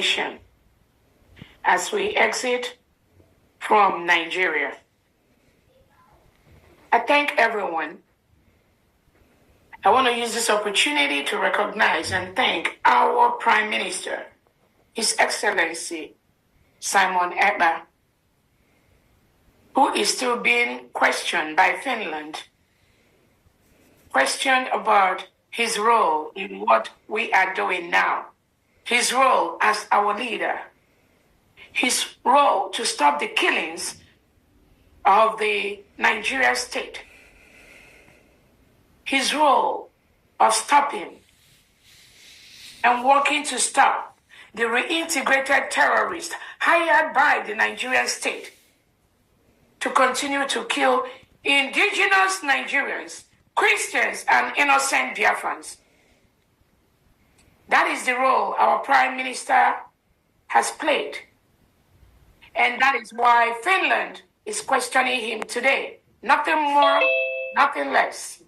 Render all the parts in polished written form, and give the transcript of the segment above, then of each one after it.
nation as we exit from Nigeria. I thank everyone. I want to use this opportunity to recognize and thank our Prime Minister, His Excellency Simon Ekpa, who is still being questioned by Finland, questioned about his role in what we are doing now, his role as our leader, his role to stop the killings of the Nigeria state, his role of stopping and working to stop the reintegrated terrorists hired by the Nigerian state to continue to kill indigenous Nigerians, Christians, and innocent Biafrans. That is the role our Prime Minister has played. And that is why Finland is questioning him today. Nothing more, nothing less.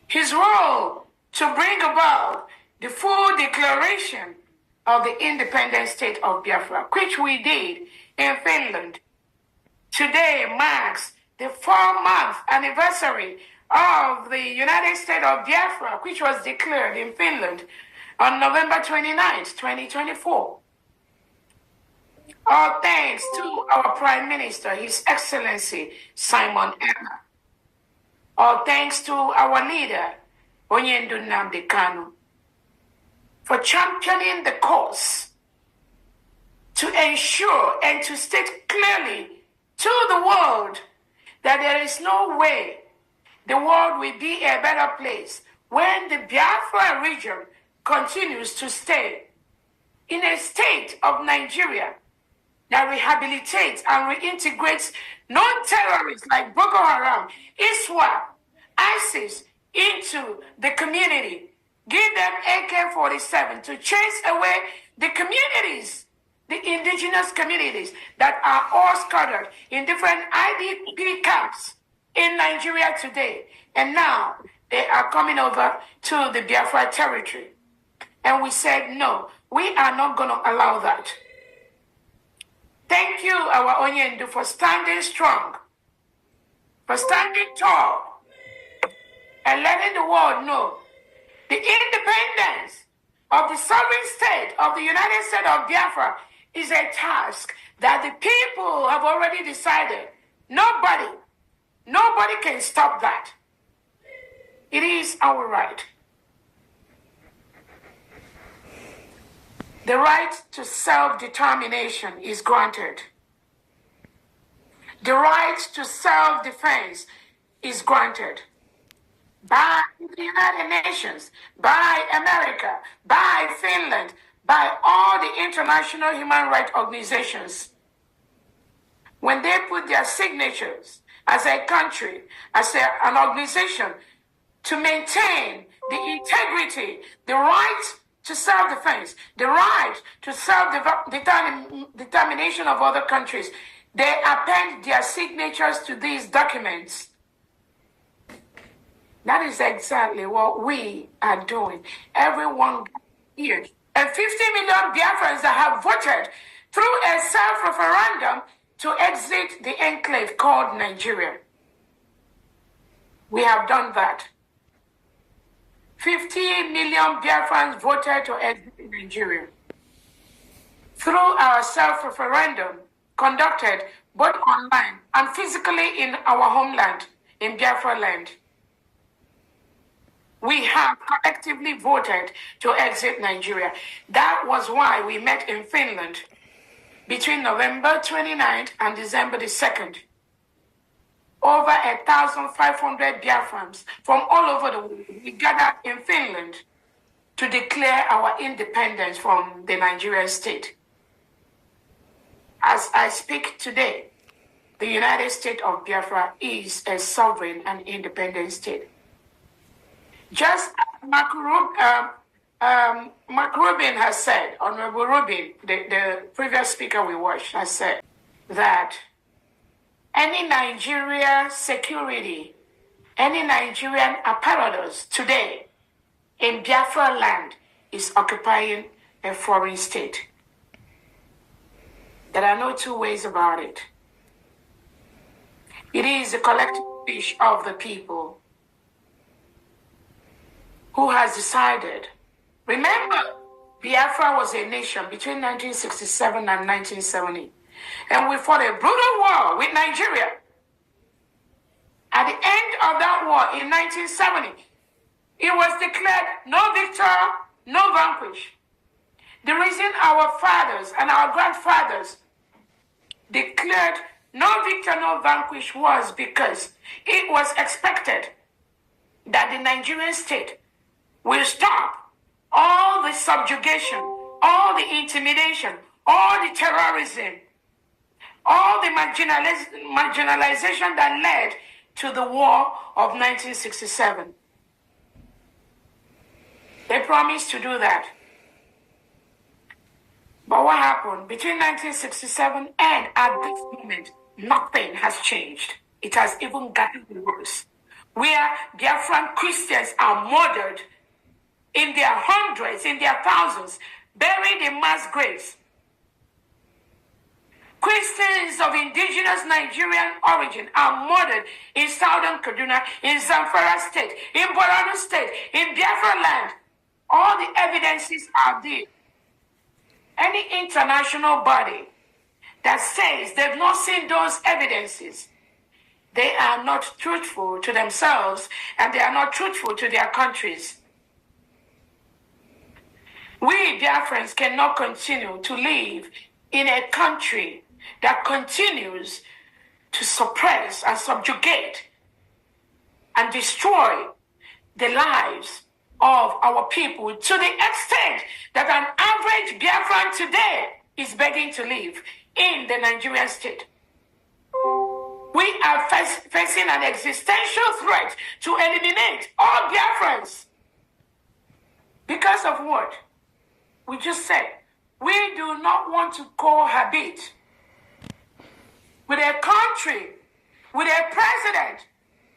His role to bring about the full declaration of the independent state of Biafra, which we did in Finland. Today marks the 4-month anniversary of the United States of Biafra, which was declared in Finland on November 29th, 2024. All thanks to our Prime Minister, His Excellency Simon Ekpa. All thanks to our leader, Onyendu Nnamdi Kanu, for championing the cause to ensure and to state clearly to the world that there is no way the world will be a better place when the Biafra region continues to stay in a state of Nigeria that rehabilitates and reintegrates non-terrorists like Boko Haram, ISWAP, ISIS into the community. Give them AK-47 to chase away the communities, the indigenous communities that are all scattered in different IDP camps in Nigeria today. And now they are coming over to the Biafra territory. And we said, no, we are not going to allow that. Thank you, our Onyendu, for standing strong, for standing tall, and letting the world know the independence of the sovereign state of the United States of Biafra is a task that the people have already decided. Nobody can stop that. It is our right. The right to self-determination is granted. The right to self-defense is granted by the United Nations, by America, by Finland, by all the international human rights organizations. When they put their signatures as a country, as an organization, to maintain the integrity, the right to self-defense, the right to self-determination of other countries, they append their signatures to these documents. That is exactly what we are doing. Everyone here. And 50 million Biafrans that have voted through a self-referendum to exit the enclave called Nigeria. We have done that. 50 million Biafrans voted to exit Nigeria through our self-referendum conducted both online and physically in our homeland, in Biafra land. We have collectively voted to exit Nigeria. That was why we met in Finland between November 29th and December the 2nd. Over 1,500 Biafrans from all over the world, we gathered in Finland to declare our independence from the Nigerian state. As I speak today, the United States of Biafra is a sovereign and independent state. Just as Mark Rubin has said, Honorable Rubin, the previous speaker we watched, has said that any Nigeria security, any Nigerian apparatus today in Biafra land is occupying a foreign state. There are no two ways about it. It is the collective wish of the people who has decided. Remember, Biafra was a nation between 1967 and 1970. And we fought a brutal war with Nigeria. At the end of that war in 1970, it was declared no victor, no vanquish. The reason our fathers and our grandfathers declared no victor, no vanquish was because it was expected that the Nigerian state will stop all the subjugation, all the intimidation, all the terrorism, all the marginalization that led to the war of 1967. They promised to do that. But what happened? Between 1967 and at this moment, nothing has changed. It has even gotten worse. Where Biafran Christians are murdered in their hundreds, in their thousands, buried in mass graves. Christians of indigenous Nigerian origin are murdered in southern Kaduna, in Zamfara state, in Borno state, in Biafra land. All the evidences are there. Any international body that says they've not seen those evidences, they are not truthful to themselves and they are not truthful to their countries. We Biafrans cannot continue to live in a country that continues to suppress and subjugate and destroy the lives of our people to the extent that an average Biafran today is begging to live in the Nigerian state. We are facing an existential threat to eliminate all Biafrans. Because of what? We just said, we do not want to cohabit with a country, with a president,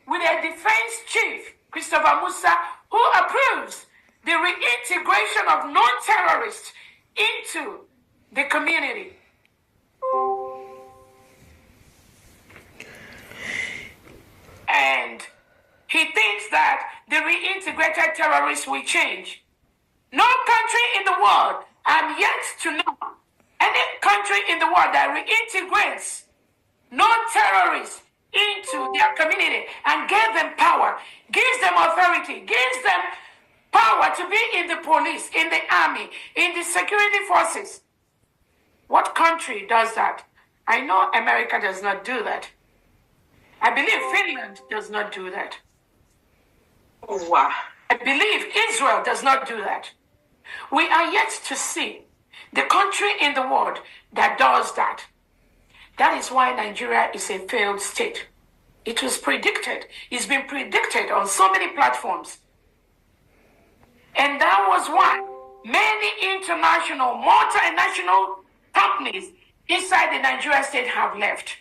with a defense chief, Christopher Musa, who approves the reintegration of non-terrorists into the community. And he thinks that the reintegrated terrorists will change. No country in the world, I'm yet to know any country in the world that reintegrates non-terrorists into their community and gives them power, gives them authority, gives them power to be in the police, in the army, in the security forces. What country does that? I know America does not do that. I believe Finland does not do that. Wow. I believe Israel does not do that. We are yet to see the country in the world that does that. That is why Nigeria is a failed state. It was predicted. It's been predicted on so many platforms. And that was why many international, multinational companies inside the Nigerian state have left.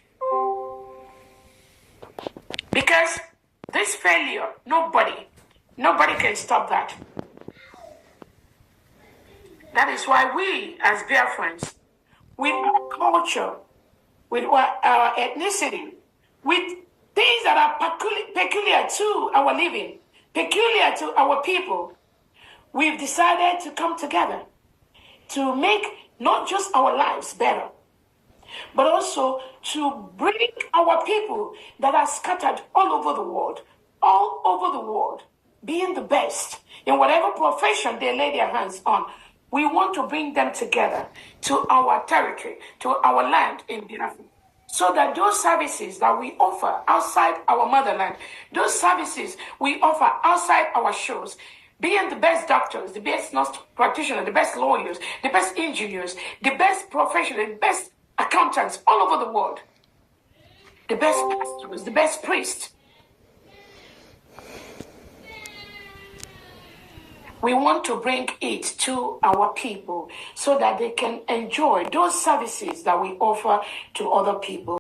Because this failure, nobody can stop that. That is why we, as Biafrans, with our culture, with our ethnicity, with things that are peculiar to our living, peculiar to our people, we've decided to come together to make not just our lives better, but also to bring our people that are scattered all over the world, being the best in whatever profession they lay their hands on. We want to bring them together to our territory, to our land in Biafra, so that those services that we offer outside our motherland, those services we offer outside our shores, being the best doctors, the best nurse practitioners, the best lawyers, the best engineers, the best professionals, the best accountants all over the world, the best pastors, the best priests. We want to bring it to our people so that they can enjoy those services that we offer to other people.